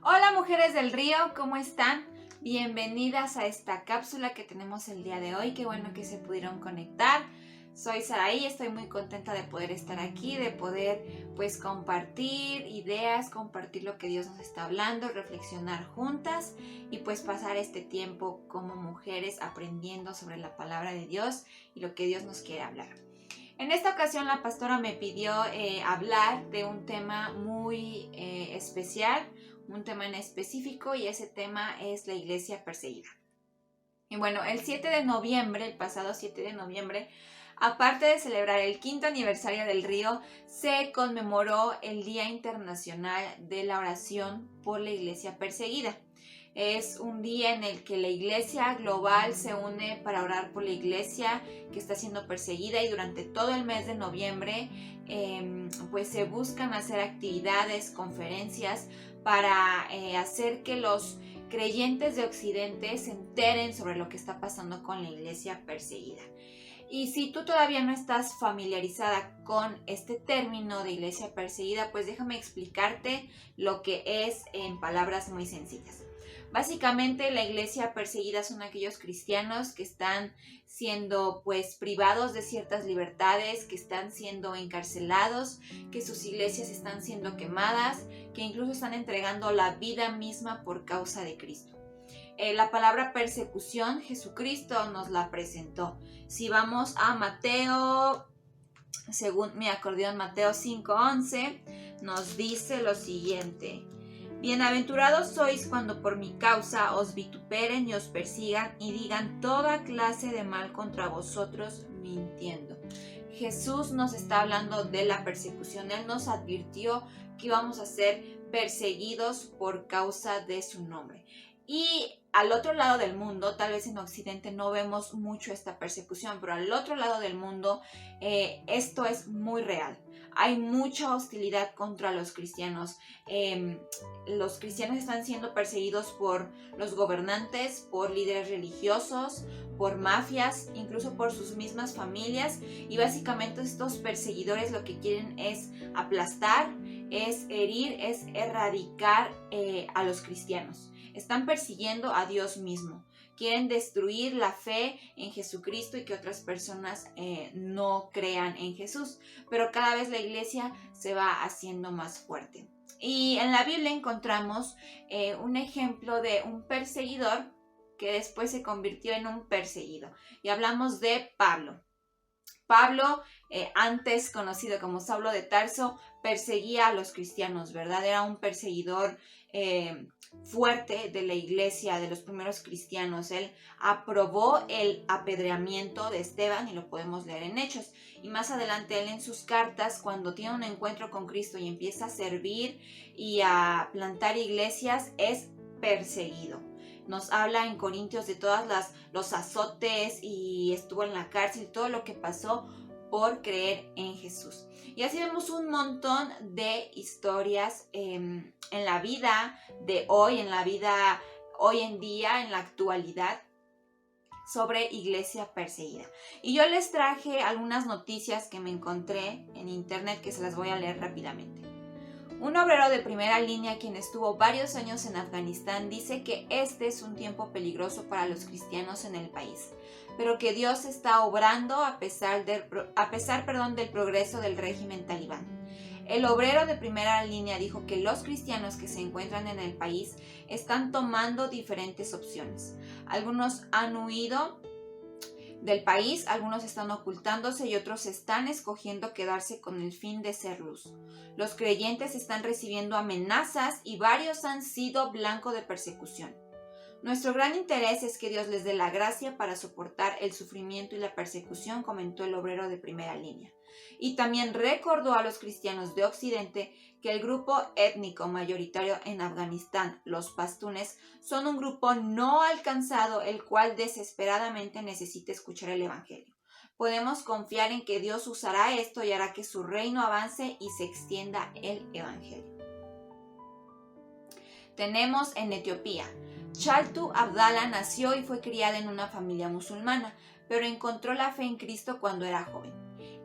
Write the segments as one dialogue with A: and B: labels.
A: Hola mujeres del río, ¿cómo están? Bienvenidas a esta cápsula que tenemos el día de hoy. Qué bueno que se pudieron conectar. Soy Saraí, estoy muy contenta de poder estar aquí, de poder compartir ideas, compartir lo que Dios nos está hablando, reflexionar juntas y pasar este tiempo como mujeres aprendiendo sobre la palabra de Dios y lo que Dios nos quiere hablar. En esta ocasión la pastora me pidió hablar de un tema muy especial, un tema en específico, y ese tema es la iglesia perseguida. Y bueno, el pasado 7 de noviembre, aparte de celebrar el 5º aniversario del Río, se conmemoró el Día Internacional de la Oración por la Iglesia Perseguida. Es un día en el que la iglesia global se une para orar por la iglesia que está siendo perseguida, y durante todo el mes de noviembre se buscan hacer actividades, conferencias para hacer que los creyentes de Occidente se enteren sobre lo que está pasando con la iglesia perseguida. Y si tú todavía no estás familiarizada con este término de iglesia perseguida, pues déjame explicarte lo que es en palabras muy sencillas. Básicamente, la iglesia perseguida son aquellos cristianos que están siendo privados de ciertas libertades, que están siendo encarcelados, que sus iglesias están siendo quemadas, que incluso están entregando la vida misma por causa de Cristo. La palabra persecución, Jesucristo nos la presentó. Si vamos a Mateo, según mi acordeón, Mateo 5:11, nos dice lo siguiente: Bienaventurados sois cuando por mi causa os vituperen y os persigan y digan toda clase de mal contra vosotros mintiendo. Jesús nos está hablando de la persecución. Él nos advirtió que íbamos a ser perseguidos por causa de su nombre. Y al otro lado del mundo, tal vez en Occidente no vemos mucho esta persecución, pero al otro lado del mundo esto es muy real. Hay mucha hostilidad contra los cristianos. Los cristianos están siendo perseguidos por los gobernantes, por líderes religiosos, por mafias, incluso por sus mismas familias. Y básicamente estos perseguidores lo que quieren es aplastar, es herir, es erradicar a los cristianos. Están persiguiendo a Dios mismo. Quieren destruir la fe en Jesucristo y que otras personas no crean en Jesús. Pero cada vez la iglesia se va haciendo más fuerte. Y en la Biblia encontramos un ejemplo de un perseguidor que después se convirtió en un perseguido. Y hablamos de Pablo. Pablo, antes conocido como Saulo de Tarso, perseguía a los cristianos, ¿verdad? Era un perseguidor fuerte de la iglesia, de los primeros cristianos. Él aprobó el apedreamiento de Esteban, y lo podemos leer en Hechos. Y más adelante él en sus cartas, cuando tiene un encuentro con Cristo y empieza a servir y a plantar iglesias, es perseguido. Nos habla en Corintios de todos los azotes, y estuvo en la cárcel, todo lo que pasó por creer en Jesús. Y así vemos un montón de historias en la vida de hoy, en la vida hoy en día, en la actualidad, sobre iglesia perseguida. Y yo les traje algunas noticias que me encontré en internet que se las voy a leer rápidamente. Un obrero de primera línea, quien estuvo varios años en Afganistán, dice que este es un tiempo peligroso para los cristianos en el país, pero que Dios está obrando a pesar del progreso del régimen talibán. El obrero de primera línea dijo que los cristianos que se encuentran en el país están tomando diferentes opciones. Algunos han huido del país, algunos están ocultándose y otros están escogiendo quedarse con el fin de ser luz. Los creyentes están recibiendo amenazas y varios han sido blanco de persecución. Nuestro gran interés es que Dios les dé la gracia para soportar el sufrimiento y la persecución, comentó el obrero de primera línea. Y también recordó a los cristianos de Occidente que el grupo étnico mayoritario en Afganistán, los pastunes, son un grupo no alcanzado, el cual desesperadamente necesita escuchar el evangelio. Podemos confiar en que Dios usará esto y hará que su reino avance y se extienda el evangelio. Tenemos en Etiopía. Shaltu Abdallah nació y fue criada en una familia musulmana, pero encontró la fe en Cristo cuando era joven.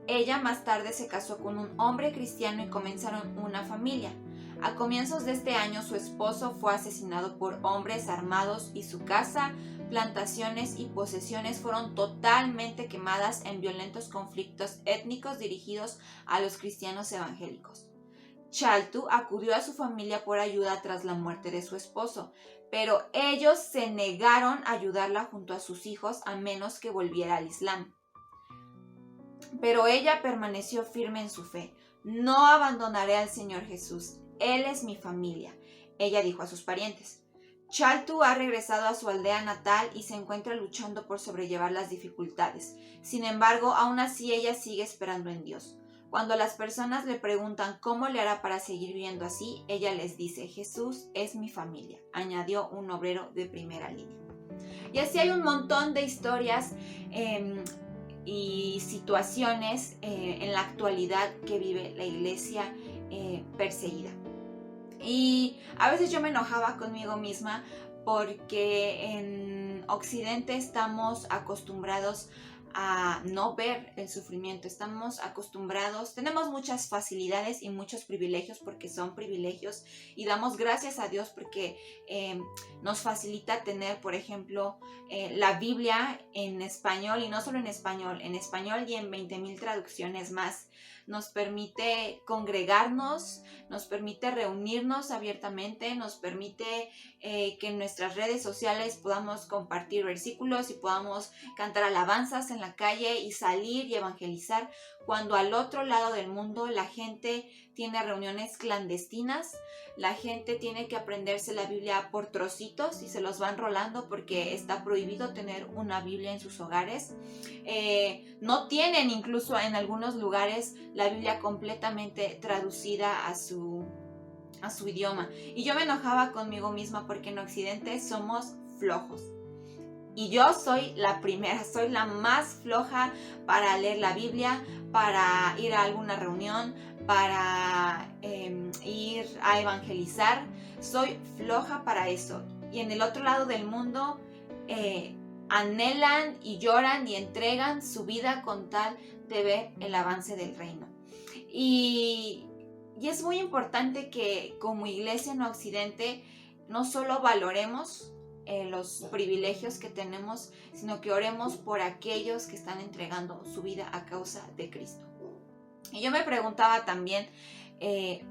A: Ella más tarde se casó con un hombre cristiano y comenzaron una familia. A comienzos de este año su esposo fue asesinado por hombres armados y su casa, plantaciones y posesiones fueron totalmente quemadas en violentos conflictos étnicos dirigidos a los cristianos evangélicos. Chaltu acudió a su familia por ayuda tras la muerte de su esposo, pero ellos se negaron a ayudarla junto a sus hijos a menos que volviera al Islam. Pero ella permaneció firme en su fe. No abandonaré al Señor Jesús. Él es mi familia, ella dijo a sus parientes. Chaltu ha regresado a su aldea natal y se encuentra luchando por sobrellevar las dificultades. Sin embargo, aún así ella sigue esperando en Dios. Cuando las personas le preguntan cómo le hará para seguir viviendo así, ella les dice: Jesús es mi familia, añadió un obrero de primera línea. Y así hay un montón de historias y situaciones en la actualidad que vive la iglesia perseguida. Y a veces yo me enojaba conmigo misma porque en Occidente estamos acostumbrados a no ver el sufrimiento, estamos acostumbrados, tenemos muchas facilidades y muchos privilegios porque son privilegios y damos gracias a Dios porque nos facilita tener, por ejemplo, la Biblia en español y no solo en español y en 20,000 traducciones más. Nos permite congregarnos, nos permite reunirnos abiertamente, nos permite que en nuestras redes sociales podamos compartir versículos y podamos cantar alabanzas en la calle y salir y evangelizar, cuando al otro lado del mundo la gente tiene reuniones clandestinas, la gente tiene que aprenderse la Biblia por trocitos y se los van rolando porque está prohibido tener una Biblia en sus hogares. No tienen incluso en algunos lugares la Biblia completamente traducida a su idioma. Y yo me enojaba conmigo misma porque en Occidente somos flojos. Y yo soy la primera, soy la más floja para leer la Biblia, para ir a alguna reunión, para ir a evangelizar. Soy floja para eso. Y en el otro lado del mundo anhelan y lloran y entregan su vida con tal de ver el avance del reino. Y es muy importante que como iglesia en Occidente no solo valoremos los privilegios que tenemos, sino que oremos por aquellos que están entregando su vida a causa de Cristo. Y yo me preguntaba también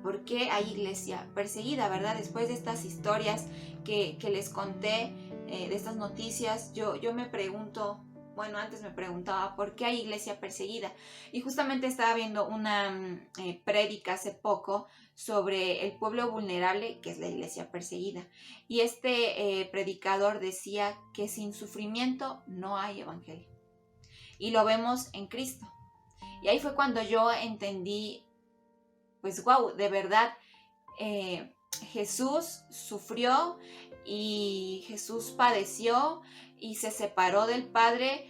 A: por qué hay iglesia perseguida, ¿verdad? Después de estas historias que les conté, de estas noticias, yo me pregunto, bueno, antes me preguntaba por qué hay iglesia perseguida. Y justamente estaba viendo una prédica hace poco sobre el pueblo vulnerable, que es la iglesia perseguida. Y este predicador decía que sin sufrimiento no hay evangelio. Y lo vemos en Cristo. Y ahí fue cuando yo entendí, pues wow, de verdad, Jesús sufrió y Jesús padeció y se separó del Padre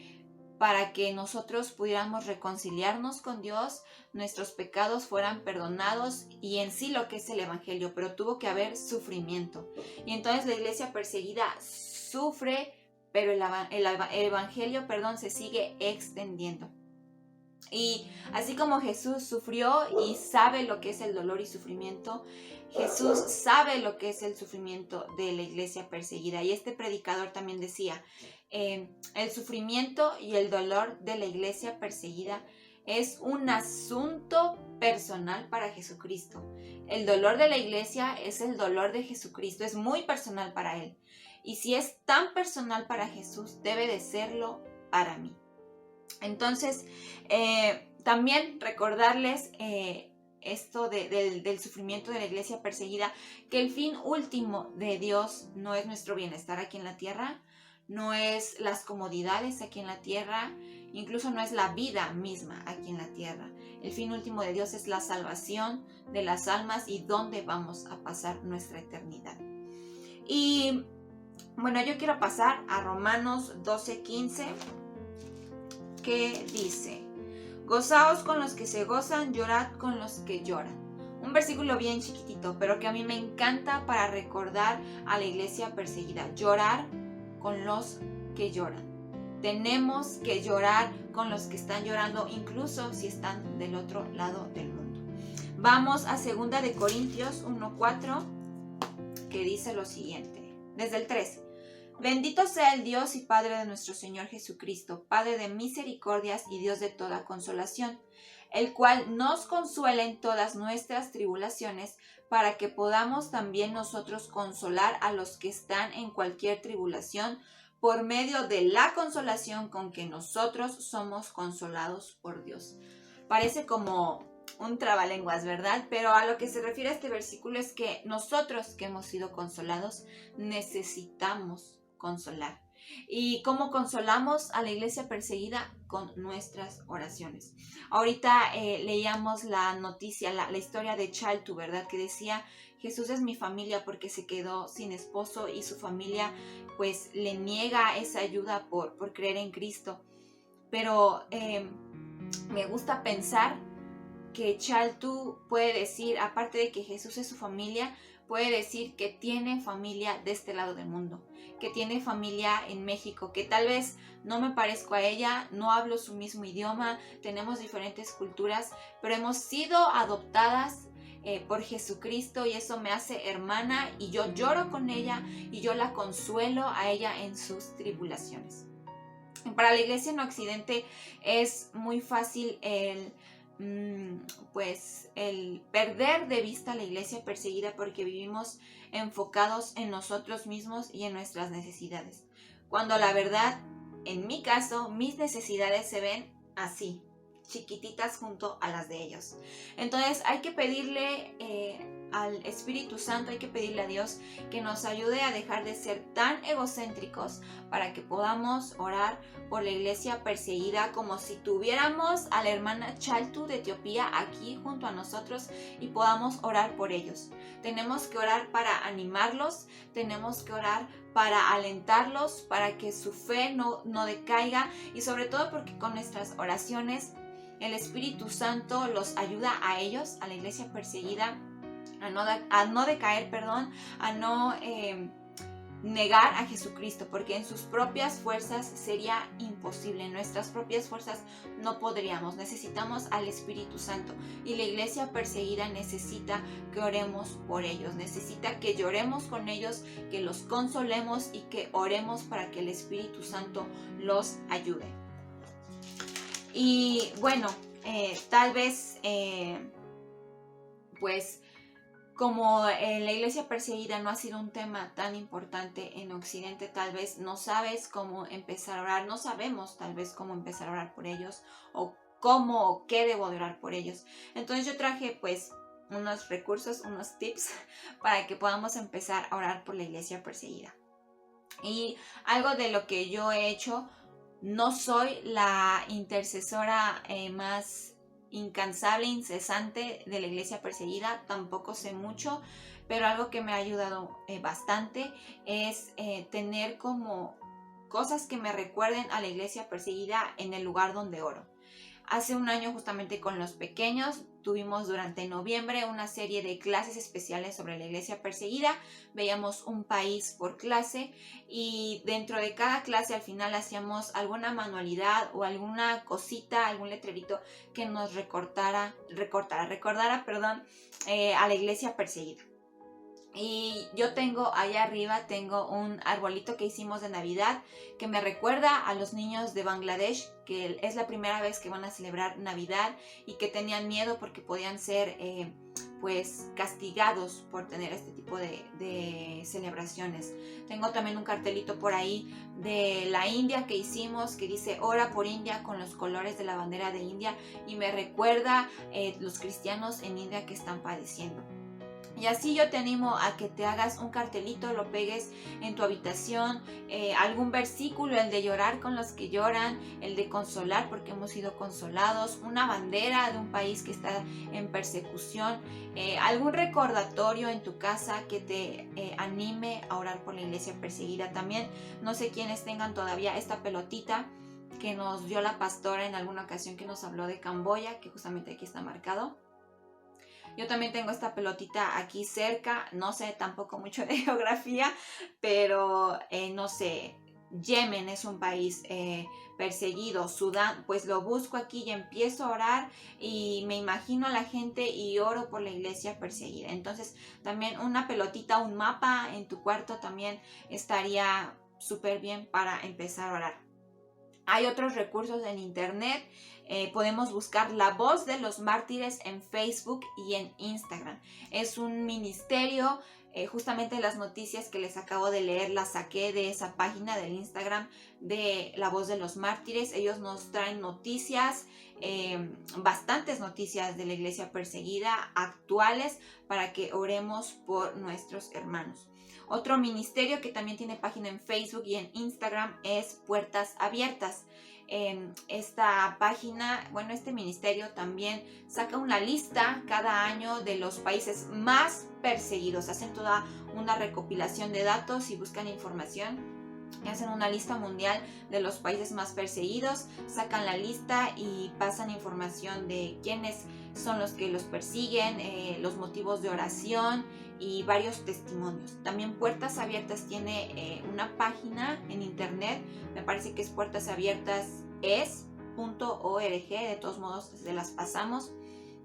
A: para que nosotros pudiéramos reconciliarnos con Dios, nuestros pecados fueran perdonados y en sí lo que es el evangelio, pero tuvo que haber sufrimiento. Y entonces la iglesia perseguida sufre, pero el evangelio, se sigue extendiendo. Y así como Jesús sufrió y sabe lo que es el dolor y sufrimiento, Jesús sabe lo que es el sufrimiento de la iglesia perseguida. Y este predicador también decía, el sufrimiento y el dolor de la iglesia perseguida es un asunto personal para Jesucristo. El dolor de la iglesia es el dolor de Jesucristo, es muy personal para Él. Y si es tan personal para Jesús, debe de serlo para mí. Entonces, también recordarles esto del sufrimiento de la iglesia perseguida, que el fin último de Dios no es nuestro bienestar aquí en la tierra, no es las comodidades aquí en la tierra, incluso no es la vida misma aquí en la tierra. El fin último de Dios es la salvación de las almas y dónde vamos a pasar nuestra eternidad. Y bueno, yo quiero pasar a Romanos 12:15, que dice: gozaos con los que se gozan, llorad con los que lloran. Un versículo bien chiquitito, pero que a mí me encanta para recordar a la iglesia perseguida. Llorar con los que lloran. Tenemos que llorar con los que están llorando, incluso si están del otro lado del mundo. Vamos a 2 Corintios 1:4, que dice lo siguiente, desde el 13. Bendito sea el Dios y Padre de nuestro Señor Jesucristo, Padre de misericordias y Dios de toda consolación, el cual nos consuela en todas nuestras tribulaciones, para que podamos también nosotros consolar a los que están en cualquier tribulación, por medio de la consolación con que nosotros somos consolados por Dios. Parece como un trabalenguas, ¿verdad? Pero a lo que se refiere a este versículo es que nosotros que hemos sido consolados necesitamos consolar. ¿Y cómo consolamos a la iglesia perseguida? Con nuestras oraciones. Ahorita leíamos la noticia, la historia de Chaltu, ¿verdad? Que decía, Jesús es mi familia porque se quedó sin esposo y su familia pues le niega esa ayuda por creer en Cristo. Pero me gusta pensar que Chaltu puede decir, aparte de que Jesús es su familia, puede decir que tiene familia de este lado del mundo, que tiene familia en México, que tal vez no me parezco a ella, no hablo su mismo idioma, tenemos diferentes culturas, pero hemos sido adoptadas por Jesucristo y eso me hace hermana y yo lloro con ella y yo la consuelo a ella en sus tribulaciones. Para la iglesia en Occidente es muy fácil el perder de vista a la iglesia perseguida porque vivimos enfocados en nosotros mismos y en nuestras necesidades. Cuando la verdad, en mi caso, mis necesidades se ven así, chiquititas junto a las de ellos. Entonces hay que pedirle al Espíritu Santo, hay que pedirle a Dios que nos ayude a dejar de ser tan egocéntricos para que podamos orar por la iglesia perseguida como si tuviéramos a la hermana Chaltu de Etiopía aquí junto a nosotros y podamos orar por ellos. Tenemos que orar para animarlos, tenemos que orar para alentarlos, para que su fe no decaiga y sobre todo porque con nuestras oraciones el Espíritu Santo los ayuda a ellos, a la iglesia perseguida, a no decaer, a no negar a Jesucristo, porque en sus propias fuerzas sería imposible, en nuestras propias fuerzas no podríamos, necesitamos al Espíritu Santo y la iglesia perseguida necesita que oremos por ellos, necesita que lloremos con ellos, que los consolemos y que oremos para que el Espíritu Santo los ayude. Y bueno, tal vez como la iglesia perseguida no ha sido un tema tan importante en Occidente, tal vez no sabes cómo empezar a orar, no sabemos tal vez cómo empezar a orar por ellos o cómo o qué debo de orar por ellos. Entonces yo traje unos recursos, unos tips para que podamos empezar a orar por la iglesia perseguida. Y algo de lo que yo he hecho, no soy la intercesora más incansable, incesante de la iglesia perseguida, tampoco sé mucho, pero algo que me ha ayudado bastante es tener como cosas que me recuerden a la iglesia perseguida en el lugar donde oro. Hace un año justamente con los pequeños tuvimos durante noviembre una serie de clases especiales sobre la iglesia perseguida. Veíamos un país por clase y dentro de cada clase al final hacíamos alguna manualidad o alguna cosita, algún letrerito que nos recordara a la iglesia perseguida. Y yo tengo allá arriba, un arbolito que hicimos de Navidad que me recuerda a los niños de Bangladesh, que es la primera vez que van a celebrar Navidad y que tenían miedo porque podían ser castigados por tener este tipo de celebraciones. Tengo también un cartelito por ahí de la India que hicimos que dice ora por India con los colores de la bandera de India y me recuerda los cristianos en India que están padeciendo. Y así yo te animo a que te hagas un cartelito, lo pegues en tu habitación, algún versículo, el de llorar con los que lloran, el de consolar porque hemos sido consolados, una bandera de un país que está en persecución, algún recordatorio en tu casa que te anime a orar por la iglesia perseguida. También no sé quiénes tengan todavía esta pelotita que nos dio la pastora en alguna ocasión que nos habló de Camboya, que justamente aquí está marcado. Yo también tengo esta pelotita aquí cerca, no sé tampoco mucho de geografía, pero no sé, Yemen es un país perseguido, Sudán, pues lo busco aquí y empiezo a orar y me imagino a la gente y oro por la iglesia perseguida. Entonces también una pelotita, un mapa en tu cuarto también estaría súper bien para empezar a orar. Hay otros recursos en internet. Podemos buscar La Voz de los Mártires en Facebook y en Instagram. Es un ministerio. Justamente las noticias que les acabo de leer las saqué de esa página del Instagram de La Voz de los Mártires. Ellos nos traen noticias, bastantes noticias de la iglesia perseguida actuales, para que oremos por nuestros hermanos. Otro ministerio que también tiene página en Facebook y en Instagram es Puertas Abiertas. Esta página, este ministerio también saca una lista cada año de los países más perseguidos. Hacen toda una recopilación de datos y buscan información. Hacen una lista mundial de los países más perseguidos, sacan la lista y pasan información de quiénes son los que los persiguen, los motivos de oración y varios testimonios. También Puertas Abiertas tiene una página en internet, me parece que es puertasabiertases.org, de todos modos se las pasamos,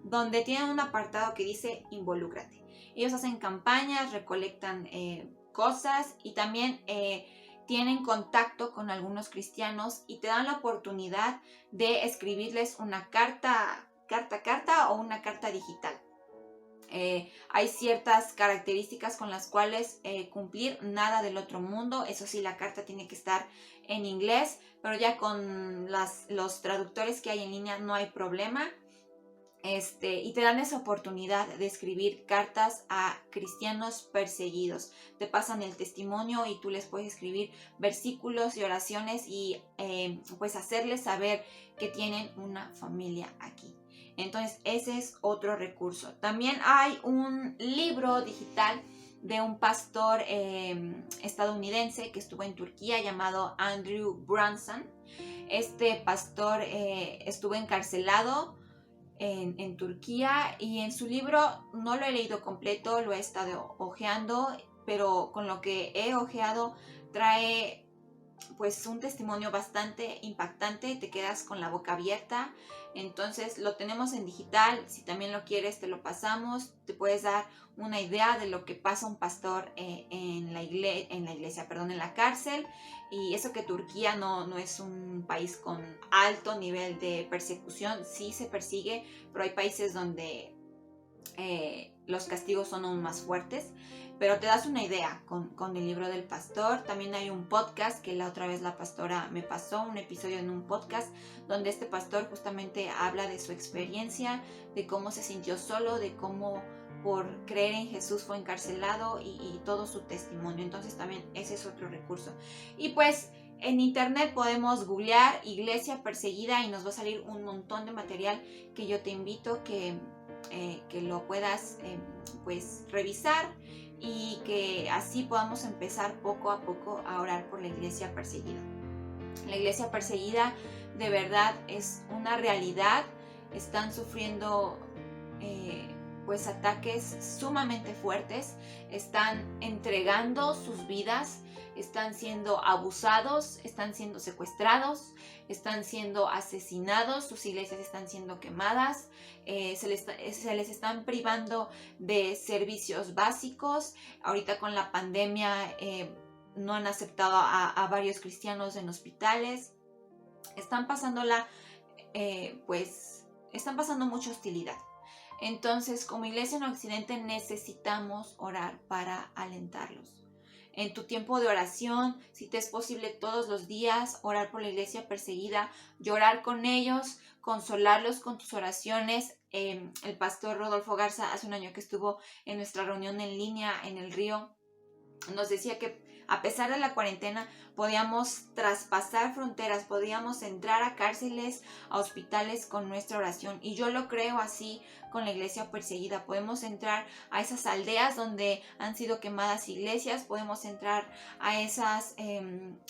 A: donde tienen un apartado que dice involúcrate. Ellos hacen campañas, recolectan cosas y también tienen contacto con algunos cristianos y te dan la oportunidad de escribirles una carta o una carta digital. Hay ciertas características con las cuales cumplir, nada del otro mundo. Eso sí, la carta tiene que estar en inglés, pero ya con los traductores que hay en línea no hay problema. Y te dan esa oportunidad de escribir cartas a cristianos perseguidos. Te pasan el testimonio y tú les puedes escribir versículos y oraciones y pues hacerles saber que tienen una familia aquí. Entonces ese es otro recurso. También hay un libro digital de un pastor estadounidense que estuvo en Turquía llamado Andrew Brunson. Este pastor estuvo encarcelado en Turquía y en su libro, no lo he leído completo, lo he estado hojeando, pero con lo que he hojeado trae pues un testimonio bastante impactante, te quedas con la boca abierta. Entonces lo tenemos en digital, si también lo quieres te lo pasamos, te puedes dar una idea de lo que pasa un pastor en la cárcel. Y eso que Turquía no es un país con alto nivel de persecución, sí se persigue, pero hay países donde los castigos son aún más fuertes. Pero te das una idea con el libro del pastor. También hay un podcast que la otra vez la pastora me pasó, un episodio en un podcast donde este pastor justamente habla de su experiencia, de cómo se sintió solo, de cómo por creer en Jesús fue encarcelado y todo su testimonio. Entonces también ese es otro recurso. Y pues en internet podemos googlear iglesia perseguida y nos va a salir un montón de material que yo te invito que lo puedas pues revisar y que así podamos empezar poco a poco a orar por la iglesia perseguida. La iglesia perseguida de verdad es una realidad. Están sufriendo pues ataques sumamente fuertes, están entregando sus vidas, están siendo abusados, están siendo secuestrados, están siendo asesinados, sus iglesias están siendo quemadas, se les están privando de servicios básicos. Ahorita con la pandemia no han aceptado a varios cristianos en hospitales. Están pasándola, están pasando mucha hostilidad. Entonces, como iglesia en Occidente necesitamos orar para alentarlos. En tu tiempo de oración, si te es posible todos los días, orar por la iglesia perseguida, llorar con ellos, consolarlos con tus oraciones. El pastor Rodolfo Garza, hace un año que estuvo en nuestra reunión en línea en el Río, nos decía que a pesar de la cuarentena podíamos traspasar fronteras, podíamos entrar a cárceles, a hospitales con nuestra oración. Y yo lo creo así con la iglesia perseguida. Podemos entrar a esas aldeas donde han sido quemadas iglesias, podemos entrar a esas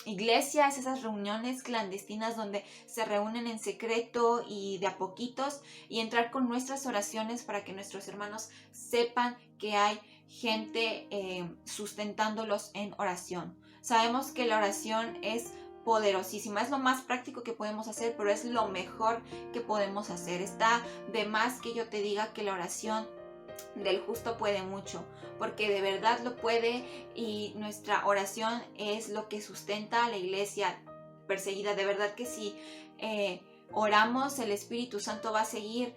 A: iglesias, esas reuniones clandestinas donde se reúnen en secreto y de a poquitos, y entrar con nuestras oraciones para que nuestros hermanos sepan que hay gente sustentándolos en oración. Sabemos que la oración es poderosísima, es lo más práctico que podemos hacer, pero es lo mejor que podemos hacer. Está de más que yo te diga que la oración del justo puede mucho, porque de verdad lo puede, y nuestra oración es lo que sustenta a la iglesia perseguida. De verdad que si oramos, el Espíritu Santo va a seguir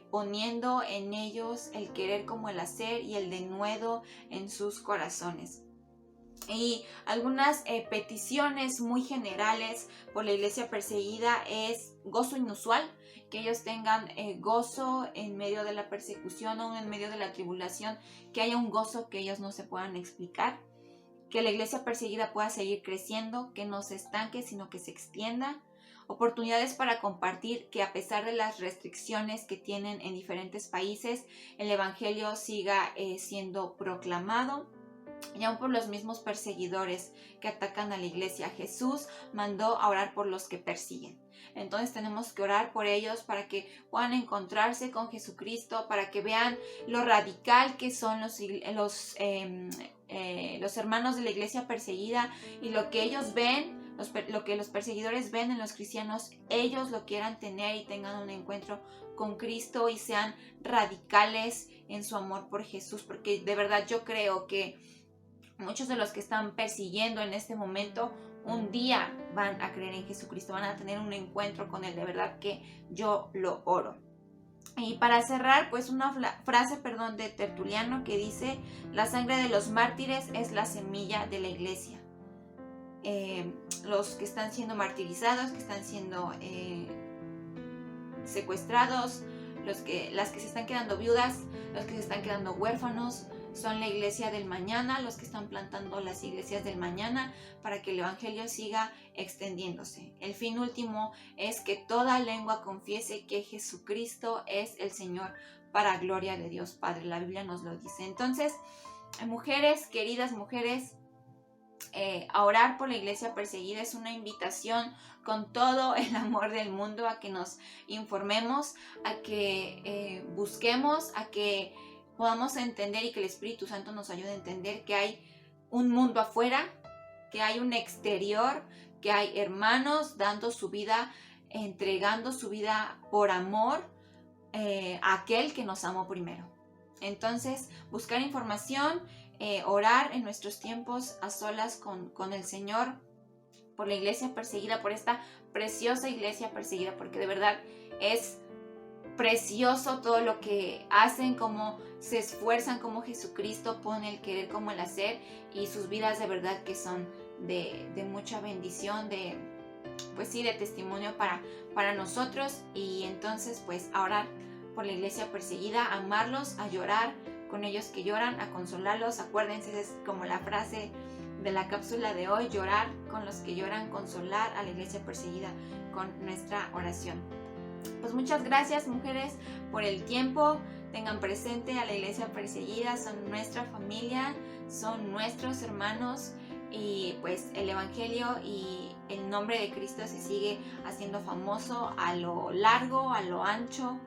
A: poniendo en ellos el querer como el hacer y el denuedo en sus corazones. Y algunas peticiones muy generales por la iglesia perseguida es gozo inusual, que ellos tengan gozo en medio de la persecución o en medio de la tribulación, que haya un gozo que ellos no se puedan explicar, que la iglesia perseguida pueda seguir creciendo, que no se estanque, sino que se extienda. Oportunidades para compartir, que a pesar de las restricciones que tienen en diferentes países, el evangelio siga siendo proclamado. Y aún por los mismos perseguidores que atacan a la iglesia, Jesús mandó a orar por los que persiguen. Entonces tenemos que orar por ellos para que puedan encontrarse con Jesucristo, para que vean lo radical que son los hermanos de la iglesia perseguida, y lo que ellos ven, lo que los perseguidores ven en los cristianos, ellos lo quieran tener y tengan un encuentro con Cristo y sean radicales en su amor por Jesús, porque de verdad yo creo que muchos de los que están persiguiendo en este momento un día van a creer en Jesucristo, van a tener un encuentro con Él. De verdad que yo lo oro. Y para cerrar, pues una frase de Tertuliano que dice: la sangre de los mártires es la semilla de la iglesia. Los que están siendo martirizados, que están siendo secuestrados, las que se están quedando viudas, los que se están quedando huérfanos, son la iglesia del mañana, los que están plantando las iglesias del mañana para que el evangelio siga extendiéndose. El fin último es que toda lengua confiese que Jesucristo es el Señor, para gloria de Dios Padre. La Biblia nos lo dice. Entonces, mujeres, queridas mujeres, a orar por la iglesia perseguida es una invitación con todo el amor del mundo a que nos informemos, a que busquemos, a que podamos entender, y que el Espíritu Santo nos ayude a entender que hay un mundo afuera, que hay un exterior, que hay hermanos dando su vida, entregando su vida por amor a aquel que nos amó primero. Entonces, buscar información, orar en nuestros tiempos a solas con el Señor, por la iglesia perseguida, por esta preciosa iglesia perseguida, porque de verdad es precioso todo lo que hacen, cómo se esfuerzan, cómo Jesucristo pone el querer como el hacer, y sus vidas de verdad que son de mucha bendición, de testimonio para nosotros. Y entonces pues a orar por la iglesia perseguida, a amarlos, a llorar con ellos que lloran, a consolarlos. Acuérdense, es como la frase de la cápsula de hoy: llorar con los que lloran, consolar a la iglesia perseguida con nuestra oración. Pues muchas gracias, mujeres, por el tiempo. Tengan presente a la iglesia perseguida, son nuestra familia, son nuestros hermanos, y pues el evangelio y el nombre de Cristo se sigue haciendo famoso a lo largo, a lo ancho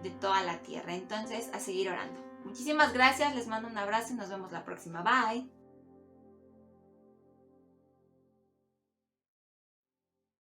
A: de toda la tierra. Entonces, a seguir orando. Muchísimas gracias, les mando un abrazo y nos vemos la próxima. Bye.